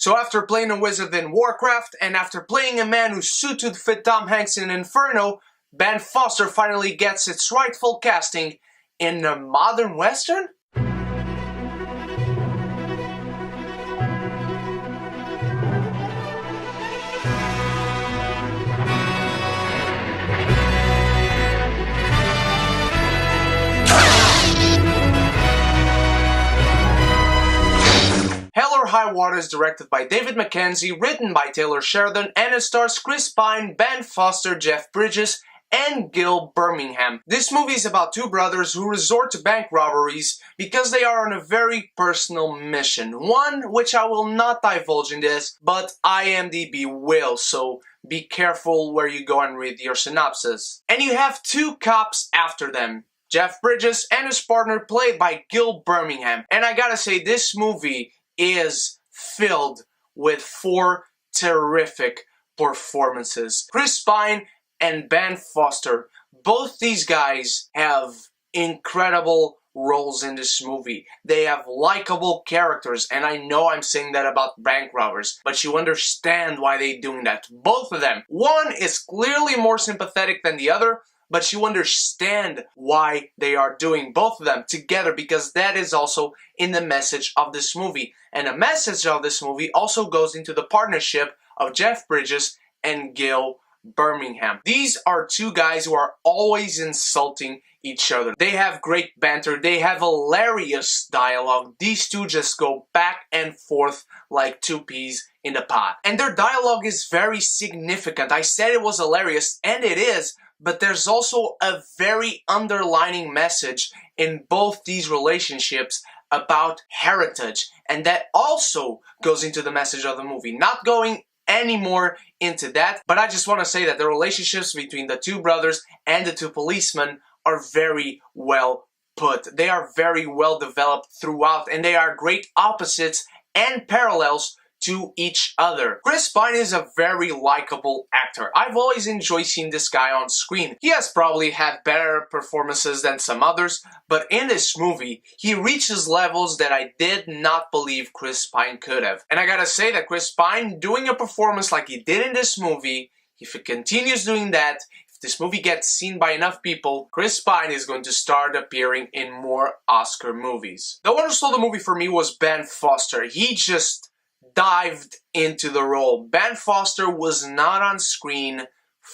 So after playing a wizard in Warcraft, and after playing a man who's suited to fit Tom Hanks in Inferno, Ben Foster finally gets its rightful casting in a modern western? Hell or High Water is directed by David Mackenzie, written by Taylor Sheridan, and it stars Chris Pine, Ben Foster, Jeff Bridges, and Gil Birmingham. This movie is about two brothers who resort to bank robberies because they are on a very personal mission. One which I will not divulge in this, but IMDb will, so be careful where you go and read your synopsis. And you have two cops after them. Jeff Bridges and his partner played by Gil Birmingham. And I gotta say, this movie is filled with four terrific performances. Chris Pine and Ben Foster, both these guys have incredible roles in this movie. They have likable characters, and I know I'm saying that about bank robbers, but you understand why they're doing that. Both of them. One is clearly more sympathetic than the other, but you understand why they are doing both of them together, because that is also in the message of this movie. And the message of this movie also goes into the partnership of Jeff Bridges and Gil Birmingham. These are two guys who are always insulting each other. They have great banter. They have hilarious dialogue. These two just go back and forth like two peas in a pot. And their dialogue is very significant. I said it was hilarious, and it is, but there's also a very underlining message in both these relationships about heritage, and that also goes into the message of the movie. Not going any more into that, but I just want to say that the relationships between the two brothers and the two policemen are very well put. They are very well developed throughout, and they are great opposites and parallels to each other. Chris Pine is a very likable actor. I've always enjoyed seeing this guy on screen. He has probably had better performances than some others, but in this movie, he reaches levels that I did not believe Chris Pine could have. And I gotta say that Chris Pine, doing a performance like he did in this movie, if he continues doing that, if this movie gets seen by enough people, Chris Pine is going to start appearing in more Oscar movies. The one who stole the movie for me was Ben Foster. He just dived into the role. Ben Foster was not on screen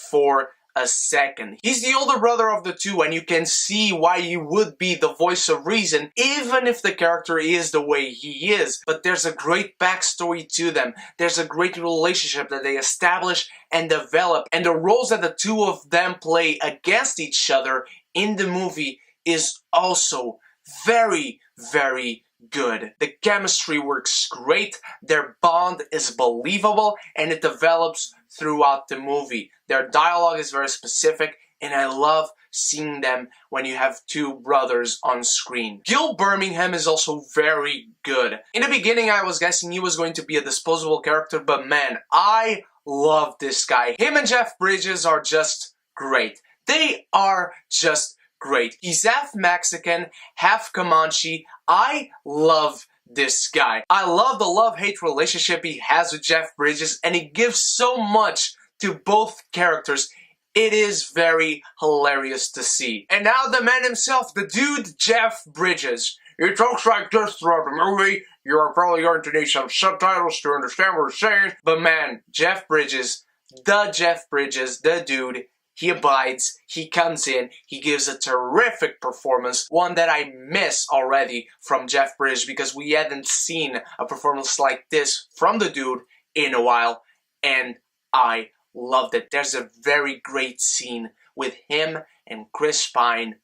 for a second. He's the older brother of the two, and you can see why he would be the voice of reason, even if the character is the way he is. But there's a great backstory to them. There's a great relationship that they establish and develop, and the roles that the two of them play against each other in the movie is also very, very good. The chemistry works great, their bond is believable, and it develops throughout the movie. Their dialogue is very specific, and I love seeing them when you have two brothers on screen. Gil Birmingham is also very good. In the beginning, I was guessing he was going to be a disposable character, but man, I love this guy. Him and Jeff Bridges are just great. They are just great. He's half Mexican, half Comanche. I love this guy. I love the love-hate relationship he has with Jeff Bridges, and he gives so much to both characters. It is very hilarious to see. And now the man himself, the dude Jeff Bridges. He talks like this throughout the movie. You are probably going to need some subtitles to understand what he's saying. But man, Jeff Bridges, the dude, he abides, he comes in, he gives a terrific performance, one that I miss already from Jeff Bridges because we hadn't seen a performance like this from the dude in a while, and I loved it. There's a very great scene with him and Chris Pine,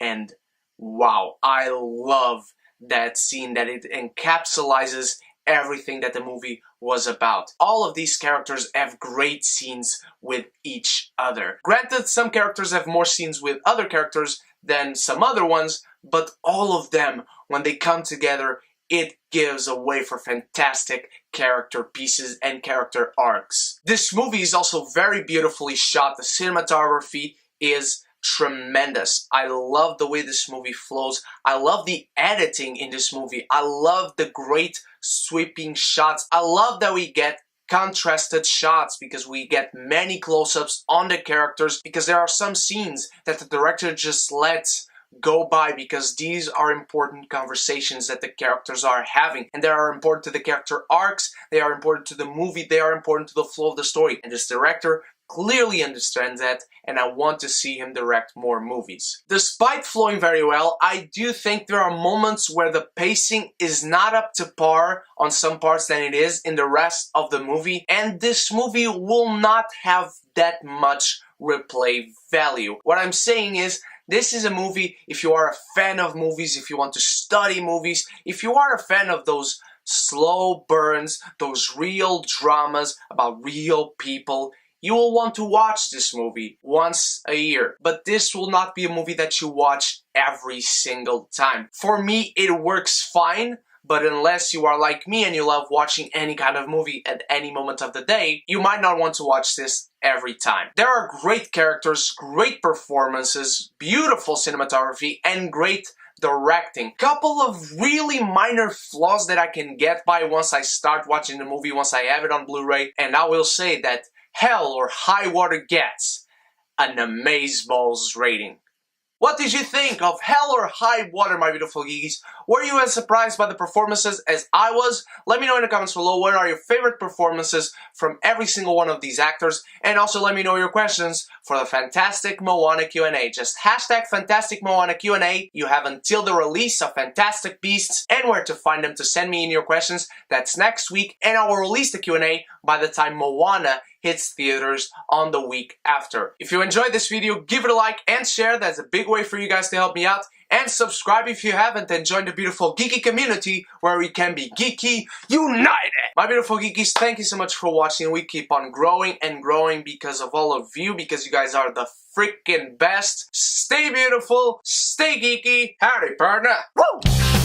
and wow, I love that scene, that it encapsulates everything that the movie was about. All of these characters have great scenes with each other. Granted, some characters have more scenes with other characters than some other ones, but all of them, when they come together, it gives a way for fantastic character pieces and character arcs. This movie is also very beautifully shot. The cinematography is tremendous. I love the way this movie flows. I love the editing in this movie. I love the great sweeping shots. I love that we get contrasted shots because we get many close-ups on the characters, because there are some scenes that the director just lets go by because these are important conversations that the characters are having, and they are important to the character arcs, they are important to the movie, they are important to the flow of the story, and this director clearly understands that, and I want to see him direct more movies. Despite flowing very well, I do think there are moments where the pacing is not up to par on some parts than it is in the rest of the movie, and this movie will not have that much replay value. What I'm saying is, this is a movie, if you are a fan of movies, if you want to study movies, if you are a fan of those slow burns, those real dramas about real people, you will want to watch this movie once a year. But this will not be a movie that you watch every single time. For me, it works fine, but unless you are like me and you love watching any kind of movie at any moment of the day, you might not want to watch this every time. There are great characters, great performances, beautiful cinematography, and great directing. Couple of really minor flaws that I can get by once I start watching the movie, once I have it on Blu-ray, and I will say that Hell or High Water gets an amazeballs rating. What did you think of Hell or High Water, my beautiful geekies? Were you as surprised by the performances as I was? Let me know in the comments below what are your favorite performances from every single one of these actors, and also let me know your questions for the Fantastic Moana Q&A. Just hashtag Fantastic Moana Q&A. You have until the release of Fantastic Beasts and where to find them to send me in your questions. That's next week, and I will release the Q&A by the time Moana hits theaters on the week after. If you enjoyed this video, give it a like and share. That's a big way for you guys to help me out. And subscribe if you haven't, and join the beautiful geeky community where we can be geeky united. My beautiful geekies, thank you so much for watching. We keep on growing and growing because of all of you, because you guys are the freaking best. Stay beautiful, stay geeky. Howdy, partner. Woo!